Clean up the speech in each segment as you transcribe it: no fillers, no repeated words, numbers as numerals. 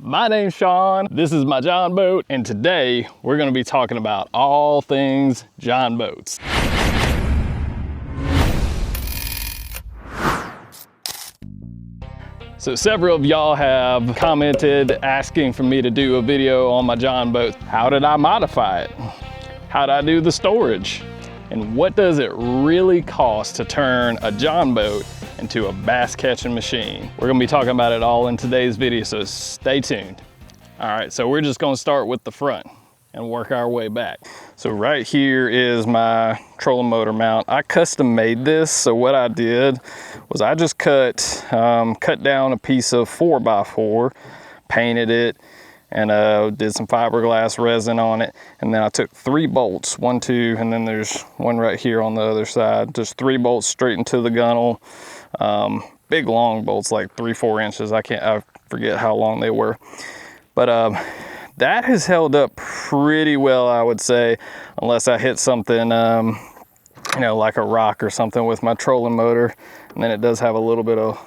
My name's Sean, this is my John boat, and today we're going to be talking about all things John boats. So several of y'all have commented asking for me to do a video on my John boat. How did I modify it? How did I do the storage? And what does it really cost to turn a John boat into a bass catching machine? We're gonna be talking about it all in today's video, so stay tuned. All right, so we're just gonna start with the front and work our way back. So right here is my trolling motor mount. I custom made this, so what I did was I just cut down a piece of 4x4, painted it, and did some fiberglass resin on it. And then I took 3 bolts, 1, 2, and then there's one right here on the other side. Just 3 bolts straight into the gunnel. Big long bolts, like 3-4 inches. I forget how long they were. But that has held up pretty well, I would say, unless I hit something, you know, like a rock or something with my trolling motor. And then it does have a little bit of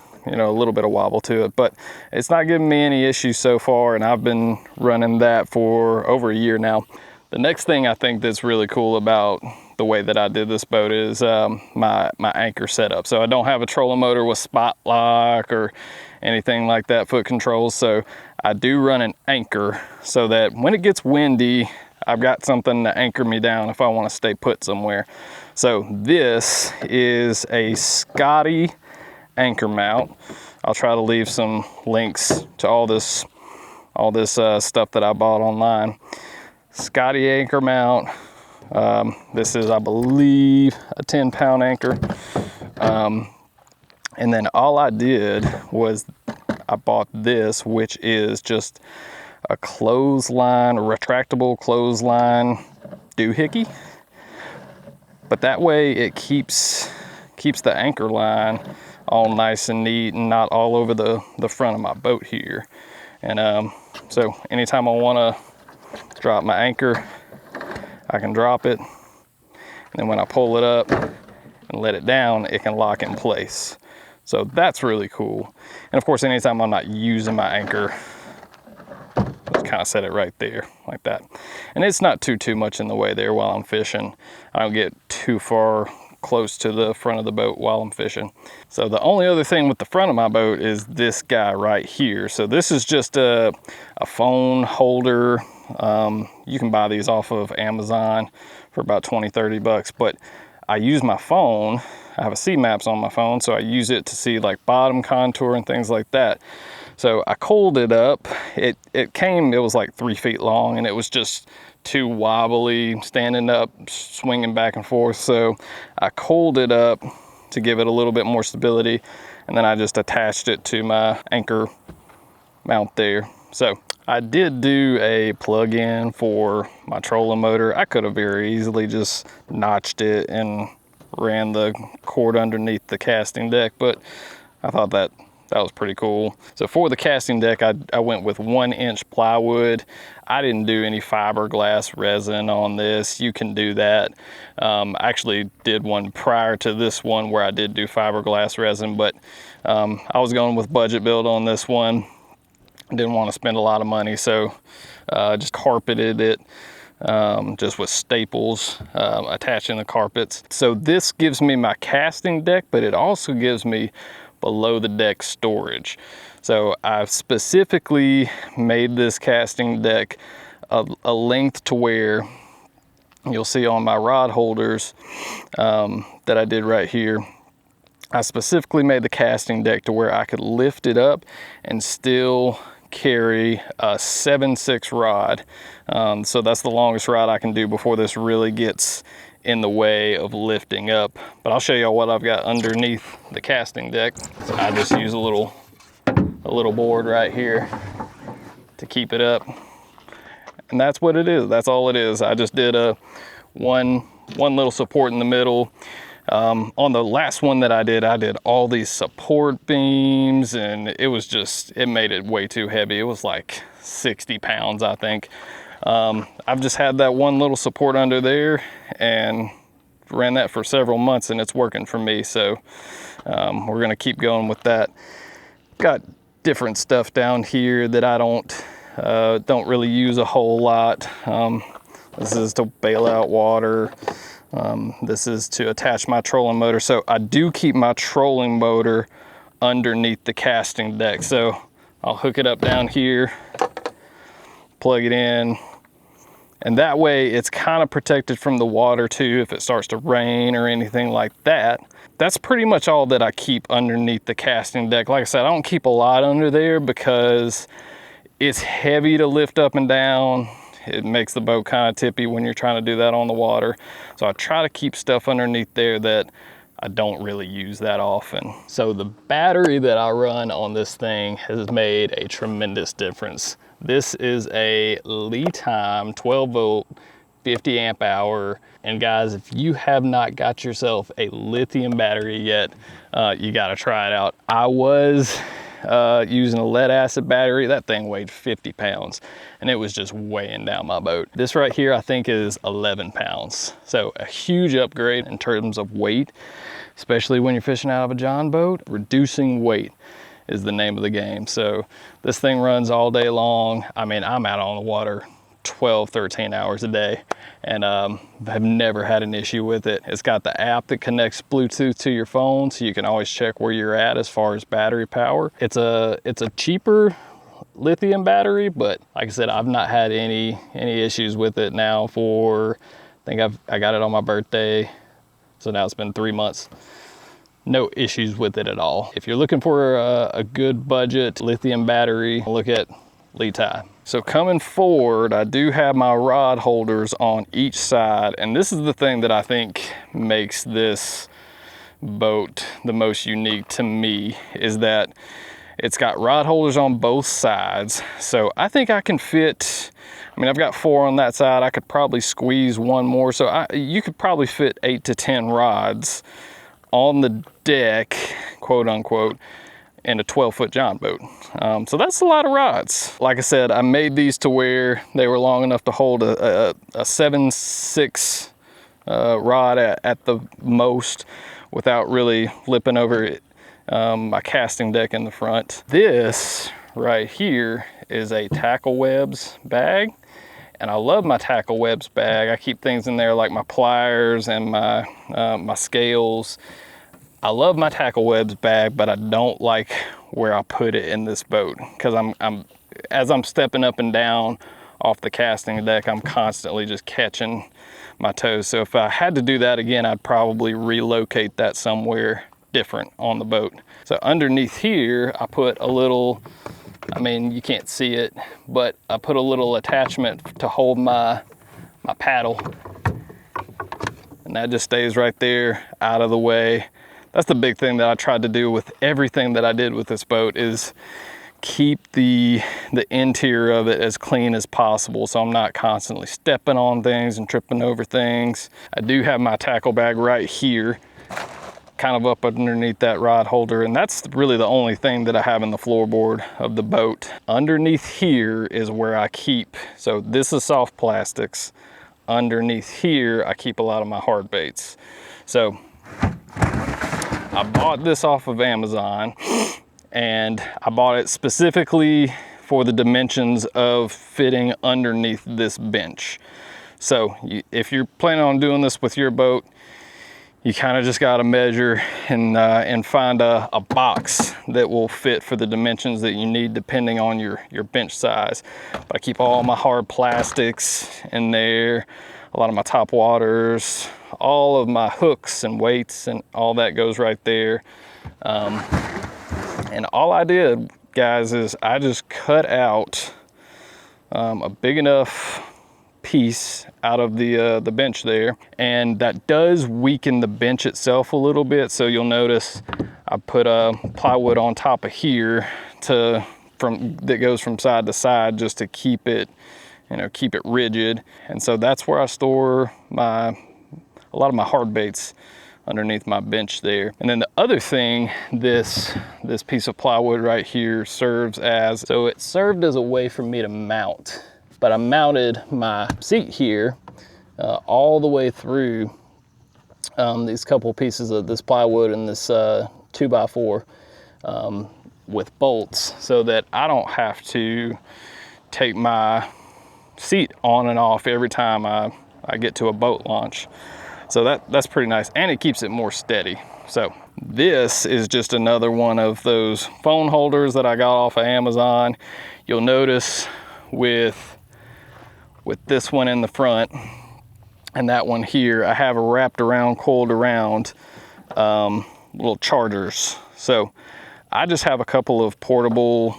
wobble to it, but it's not giving me any issues so far, and I've been running that for over a year now. The next thing I think that's really cool about the way that I did this boat is my anchor setup. So I don't have a trolling motor with spot lock or anything like that, foot controls. So I do run an anchor so that when it gets windy, I've got something to anchor me down if I want to stay put somewhere. So this is a Scotty anchor mount. I'll try to leave some links to all this stuff that I bought online. Scotty anchor mount. This is, I believe, a 10-pound anchor. And then all I did was I bought this, which is just a clothesline, a retractable clothesline doohickey. But that way it keeps the anchor line all nice and neat and not all over the front of my boat here. And so anytime I want to drop my anchor, I can drop it, and then when I pull it up and let it down, it can lock in place. So that's really cool. And of course, anytime I'm not using my anchor, just kind of set it right there like that. And it's not too much in the way there while I'm fishing. I don't get too far close to the front of the boat while I'm fishing. So the only other thing with the front of my boat is this guy right here. So this is just a phone holder. You can buy these off of Amazon for about 20-30 bucks, but I use my phone. I have a C-Maps on my phone, so I use it to see like bottom contour and things like that. So I coiled it up. It was like 3 feet long, and it was just too wobbly, standing up, swinging back and forth. So I coiled it up to give it a little bit more stability, and then I just attached it to my anchor mount there. So I did do a plug-in for my trolling motor. I could have very easily just notched it and ran the cord underneath the casting deck, but I thought that was pretty cool. So for the casting deck, I went with 1-inch plywood. I didn't do any fiberglass resin on this. You can do that. I actually did one prior to this one where I did do fiberglass resin, but I was going with budget build on this one. Didn't want to spend a lot of money, so just carpeted it just with staples, attaching the carpets. So this gives me my casting deck, but it also gives me below the deck storage. So I've specifically made this casting deck a length to where you'll see on my rod holders that I did right here. I specifically made the casting deck to where I could lift it up and still carry a 7/6 rod. So that's the longest rod I can do before this really gets in the way of lifting up. But I'll show y'all what I've got underneath the casting deck. So I just use a little board right here to keep it up. And that's what it is. That's all it is. I just did one little support in the middle. On the last one that I did all these support beams, and it made it way too heavy. It was like 60 pounds, I think. I've just had that one little support under there and ran that for several months, and it's working for me. So we're gonna keep going with that. Got different stuff down here that I don't really use a whole lot. This is to bail out water. This is to attach my trolling motor. So I do keep my trolling motor underneath the casting deck. So I'll hook it up down here, plug it in, and that way it's kind of protected from the water too if it starts to rain or anything like that. That's pretty much all that I keep underneath the casting deck. Like I said, I don't keep a lot under there because it's heavy to lift up and down. It makes the boat kind of tippy when you're trying to do that on the water. So I try to keep stuff underneath there that I don't really use that often. So the battery that I run on this thing has made a tremendous difference. This is a Li-Time 12 volt, 50 amp hour. And guys, if you have not got yourself a lithium battery yet, you gotta try it out. I was using a lead acid battery. That thing weighed 50 pounds and it was just weighing down my boat. This right here I think is 11 pounds. So a huge upgrade in terms of weight, especially when you're fishing out of a John boat. Reducing weight is the name of the game. So this thing runs all day long. I mean, I'm out on the water 12, 13 hours a day and have never had an issue with it. It's got the app that connects Bluetooth to your phone, so you can always check where you're at as far as battery power. It's a cheaper lithium battery, but like I said, I've not had any issues with it now for, I think I got it on my birthday, so now it's been 3 months. No issues with it at all. If you're looking for a good budget lithium battery, look at Li-Time. So coming forward, I do have my rod holders on each side, and this is the thing that I think makes this boat the most unique to me, is that it's got rod holders on both sides. So I think I can fit, I mean, I've got 4 on that side. I could probably squeeze one more. So you could probably fit 8 to 10 rods on the deck, quote unquote, in a 12-foot John boat. So that's a lot of rods. Like I said, I made these to where they were long enough to hold a 7/6 rod at the most without really flipping over it, my casting deck in the front. This right here is a tackle webs bag, and I love my tackle webs bag. I keep things in there like my pliers and my scales. I love my tackle webs bag, but I don't like where I put it in this boat, because as I'm stepping up and down off the casting deck, I'm constantly just catching my toes. So if I had to do that again, I'd probably relocate that somewhere different on the boat. So underneath here, I put a little, I mean, you can't see it, but I put a little attachment to hold my paddle, and that just stays right there out of the way. That's the big thing that I tried to do with everything that I did with this boat, is keep the interior of it as clean as possible, so I'm not constantly stepping on things and tripping over things. I do have my tackle bag right here, kind of up underneath that rod holder, and that's really the only thing that I have in the floorboard of the boat. Underneath here is where I keep, so this is soft plastics. Underneath here, I keep a lot of my hard baits. So I bought this off of Amazon, and I bought it specifically for the dimensions of fitting underneath this bench. So if you're planning on doing this with your boat, you kind of just got to measure and find a box that will fit for the dimensions that you need depending on your bench size. But I keep all my hard plastics in there, a lot of my top waters, all of my hooks and weights, and all that goes right there. And all I did, guys, is I just cut out a big enough piece out of the bench there, and that does weaken the bench itself a little bit. So you'll notice I put plywood on top of here that goes from side to side, just to keep it, keep it rigid. And so that's where I store a lot of my hard baits, underneath my bench there. And then the other thing this piece of plywood right here serves as, so it served as a way for me to mount, but I mounted my seat here all the way through these couple pieces of this plywood and this 2x4 with bolts so that I don't have to take my seat on and off every time I get to a boat launch. So that's pretty nice, and it keeps it more steady. So this is just another one of those phone holders that I got off of Amazon. You'll notice with this one in the front and that one here, I have a wrapped around, coiled around little chargers. So I just have a couple of portable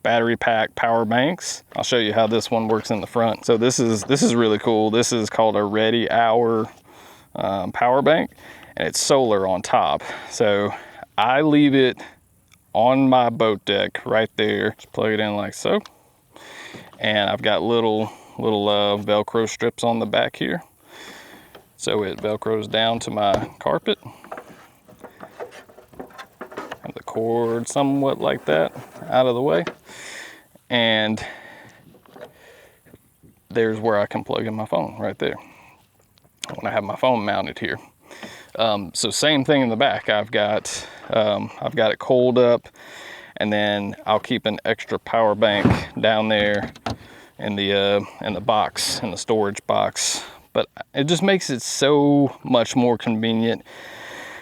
battery pack power banks. I'll show you how this one works in the front. So this is really cool. This is called a Ready Hour power bank, and it's solar on top. So I leave it on my boat deck right there. Just plug it in like so. And I've got little Velcro strips on the back here. So it Velcros down to my carpet. And the cord somewhat like that out of the way. And there's where I can plug in my phone right there when I have my phone mounted here. So same thing in the back. I've got it coiled up, and then I'll keep an extra power bank down there in the box, in the storage box. But it just makes it so much more convenient,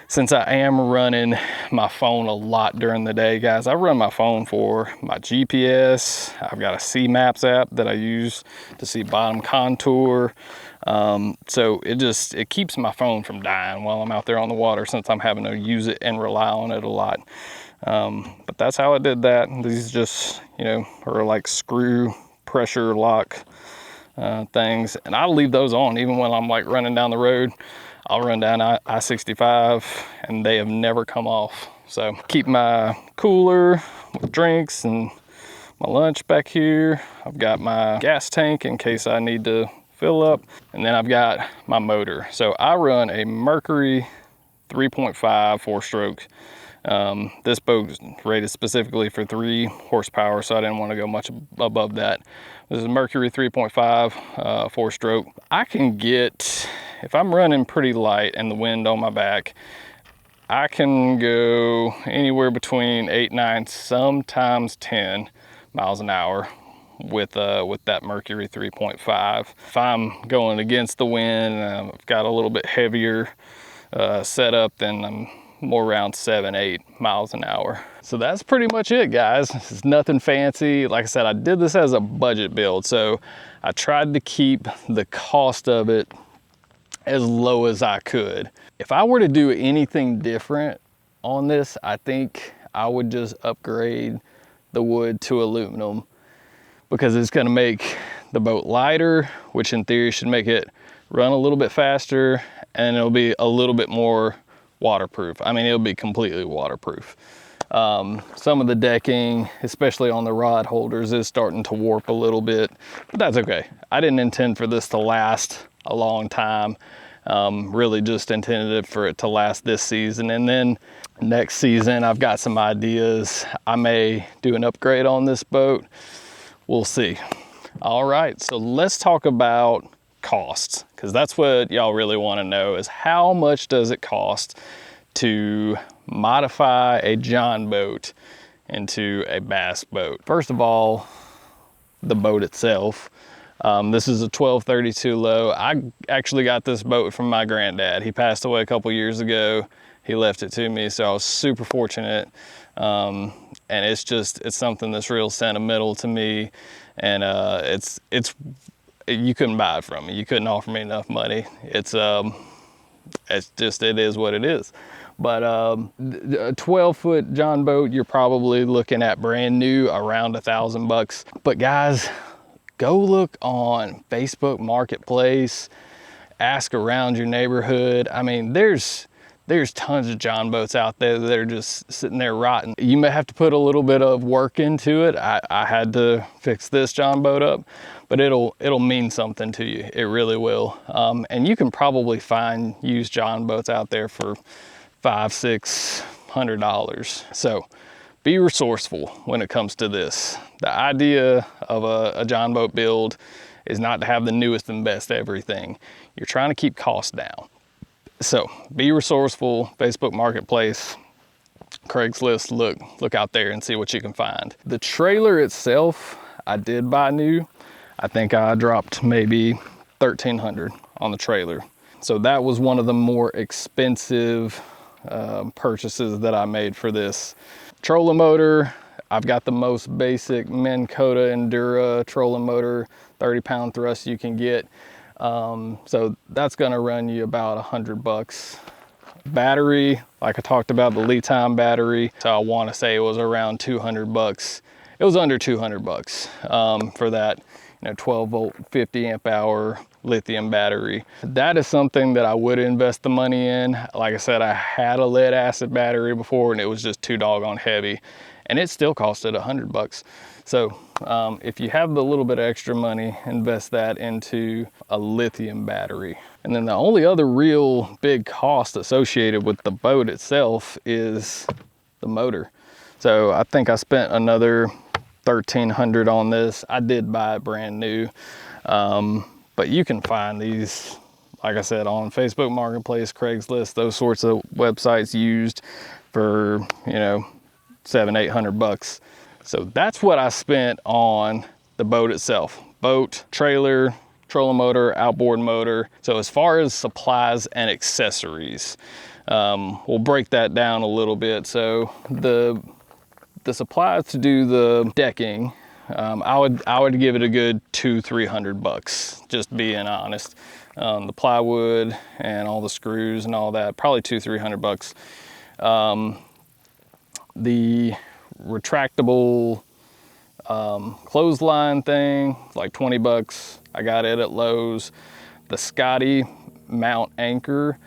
since I am running my phone a lot during the day, guys. I run my phone for my GPS. I've got a Sea Maps app that I use to see bottom contour. So it keeps my phone from dying while I'm out there on the water, since I'm having to use it and rely on it a lot. But that's how I did that. These just, are like screw pressure lock things, and I'll leave those on even when I'm like running down the road. I'll run down I-65 and they have never come off. So keep my cooler with drinks and my lunch back here. I've got my gas tank in case I need to fill up, and then I've got my motor. So I run a Mercury 3.5 4-stroke. This boat is rated specifically for 3 horsepower, so I didn't want to go much above that. This is a Mercury 3.5 4-stroke. I can get, if I'm running pretty light and the wind on my back, I can go anywhere between 8, 9, sometimes 10 miles an hour with that Mercury 3.5. If I'm going against the wind, I've got a little bit heavier setup, then I'm more around 7, 8 miles an hour. So that's pretty much it, guys. It's nothing fancy. Like I said, I did this as a budget build, so I tried to keep the cost of it as low as I could. If I were to do anything different on this, I think I would just upgrade the wood to aluminum, because it's going to make the boat lighter, which in theory should make it run a little bit faster, and it'll be a little bit more waterproof. I mean, it'll be completely waterproof. Some of the decking, especially on the rod holders, is starting to warp a little bit, but that's okay. I didn't intend for this to last a long time. Really just intended for it to last this season, and then next season I've got some ideas. I may do an upgrade on this boat. We'll see. All right, so let's talk about costs, because that's what y'all really want to know, is how much does it cost to modify a John boat into a bass boat. First of all, the boat itself. This is a 1232 low. I actually got this boat from my granddad. He passed away a couple years ago. He left it to me, so I was super fortunate. And it's something that's real sentimental to me. And you couldn't buy it from me. You couldn't offer me enough money. It is what it is. But a 12-foot John boat, you're probably looking at brand new around $1,000. But guys, go look on Facebook Marketplace, ask around your neighborhood. I mean, there's tons of John boats out there that are just sitting there rotting. You may have to put a little bit of work into it. I had to fix this John boat up, but it'll mean something to you. It really will. And you can probably find used John boats out there for $500-600. So be resourceful when it comes to this. The idea of a John boat build is not to have the newest and best everything. You're trying to keep costs down. So be resourceful. Facebook Marketplace, Craigslist, look out there and see what you can find. The trailer itself, I did buy new. I think I dropped maybe $1,300 on the trailer. So that was one of the more expensive purchases that I made for this. Trolling motor, I've got the most basic Minn Kota Endura trolling motor, 30-pound thrust you can get. So that's gonna run you about $100. Battery, like I talked about, the lead time battery, so I want to say it was around $200. It was under $200 for that, 12 volt, 50 amp hour lithium battery. That is something that I would invest the money in. Like I said, I had a lead acid battery before and it was just too doggone heavy, and it still costed $100. So if you have the little bit of extra money, invest that into a lithium battery. And then the only other real big cost associated with the boat itself is the motor. So I think I spent another $1,300 on this. I did buy it brand new, but you can find these, like I said, on Facebook Marketplace, Craigslist, those sorts of websites used for, $700-800. So that's what I spent on the boat itself. Boat, trailer, trolling motor, outboard motor. So as far as supplies and accessories, we'll break that down a little bit. So the supplies to do the decking, I would give it a good $200-300, just being honest. The plywood and all the screws and all that, probably $200-300. The retractable clothesline thing, like $20. I got it at Lowe's. The Scotty mount anchor,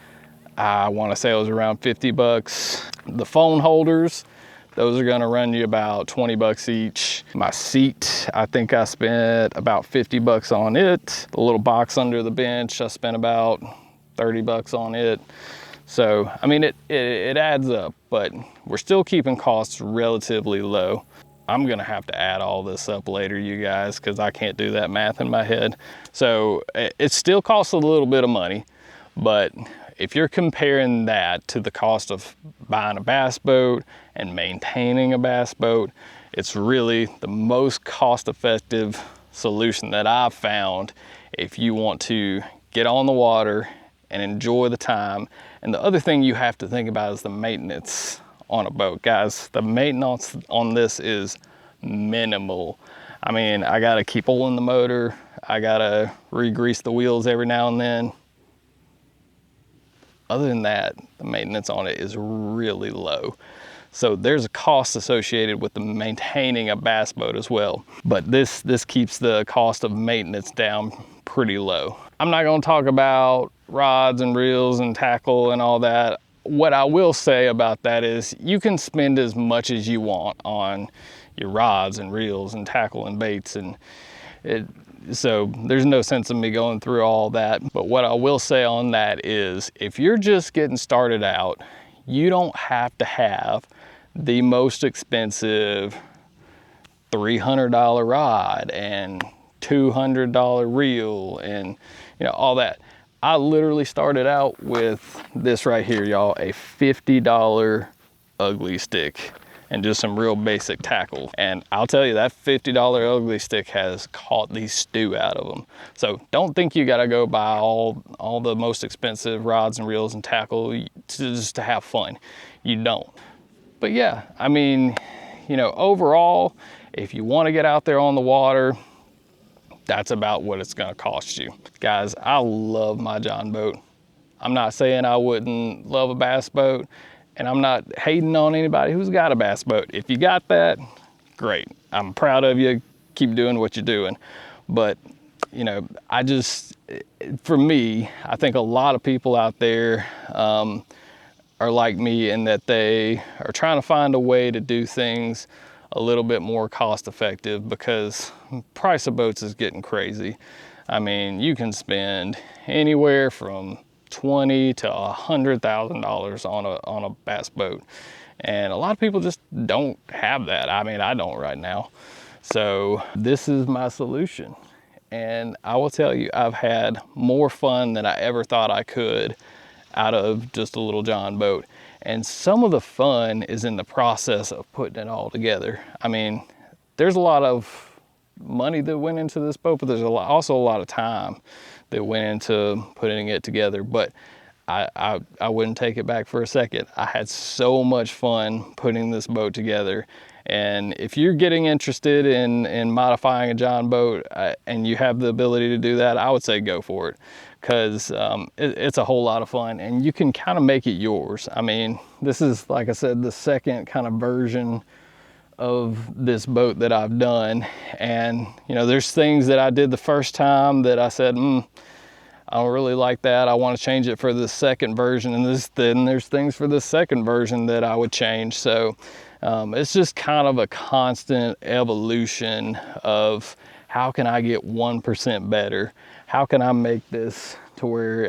I want to say it was around $50. The phone holders, those are going to run you about $20 each. My seat, I think I spent about $50 on it. The little box under the bench, I spent about $30 on it. So, I mean, it adds up, but we're still keeping costs relatively low. I'm gonna have to add all this up later, you guys, because I can't do that math in my head. So it still costs a little bit of money, but if you're comparing that to the cost of buying a bass boat and maintaining a bass boat, it's really the most cost-effective solution that I've found if you want to get on the water and enjoy the time. And the other thing you have to think about is the maintenance on a boat. Guys, the maintenance on this is minimal. I mean, I gotta keep oiling the motor. I gotta re-grease the wheels every now and then. Other than that, the maintenance on it is really low. So there's a cost associated with the maintaining a bass boat as well. But this keeps the cost of maintenance down pretty low. I'm not gonna talk about rods and reels and tackle and all that. What I will say about that is you can spend as much as you want on your rods and reels and tackle and baits, and so there's no sense in me going through all that. But what I will say on that is if you're just getting started out, you don't have to have the most expensive $300 rod and $200 reel and all that. I literally started out with this right here, y'all, a $50 ugly stick and just some real basic tackle. And I'll tell you, that $50 ugly stick has caught the stew out of them. So don't think you gotta go buy all the most expensive rods and reels and tackle just to have fun. You don't. But yeah, I mean, overall, if you wanna get out there on the water, that's about what it's gonna cost you. Guys, I love my John boat. I'm not saying I wouldn't love a bass boat, and I'm not hating on anybody who's got a bass boat. If you got that, great. I'm proud of you. Keep doing what you're doing. But, for me, I think a lot of people out there are like me in that they are trying to find a way to do things a little bit more cost effective because price of boats is getting crazy. I mean, you can spend anywhere from $20,000 to $100,000 on a bass boat, and a lot of people just don't have that. I mean, I don't right now. So this is my solution, and I will tell you, I've had more fun than I ever thought I could out of just a little John boat. And some of the fun is in the process of putting it all together. I mean, there's a lot of money that went into this boat, but there's also a lot of time that went into putting it together. But I wouldn't take it back for a second. I had so much fun putting this boat together. And if you're getting interested in modifying a John boat and you have the ability to do that, I would say go for it, because it's a whole lot of fun and you can kind of make it yours. I mean, this is, like I said, the second kind of version of this boat that I've done. And you know, there's things that I did the first time that I said, I don't really like that, I want to change it for the second version. And then there's things for the second version that I would change. So it's just kind of a constant evolution of how can I get 1% better? How can I make this to where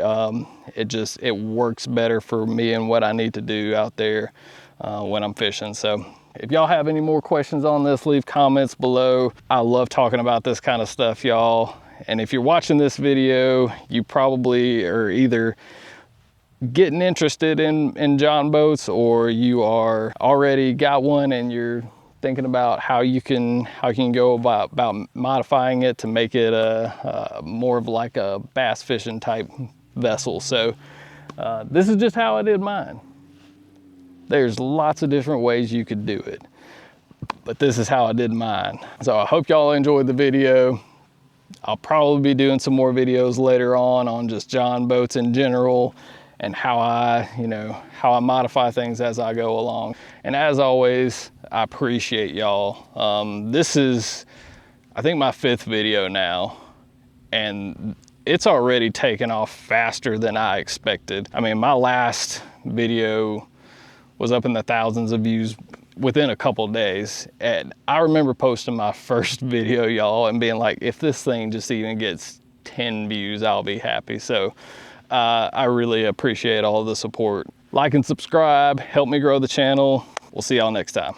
it works better for me and what I need to do out there when I'm fishing. So if y'all have any more questions on this, leave comments below. I love talking about this kind of stuff, y'all. And if you're watching this video, you probably are either getting interested in John boats, or you are already got one and you're thinking about how you can go about modifying it to make it a more of like a bass fishing type vessel. So this is just how I did mine. There's lots of different ways you could do it, but this is how I did mine. So I hope y'all enjoyed the video. I'll probably be doing some more videos later on just John boats in general and how I modify things as I go along. And as always, I appreciate y'all. This is, I think, my 5th video now, and it's already taken off faster than I expected. I mean, my last video was up in the thousands of views within a couple days. And I remember posting my first video, y'all, and being like, if this thing just even gets 10 views, I'll be happy. So I really appreciate all the support. Like and subscribe, help me grow the channel. We'll see y'all next time.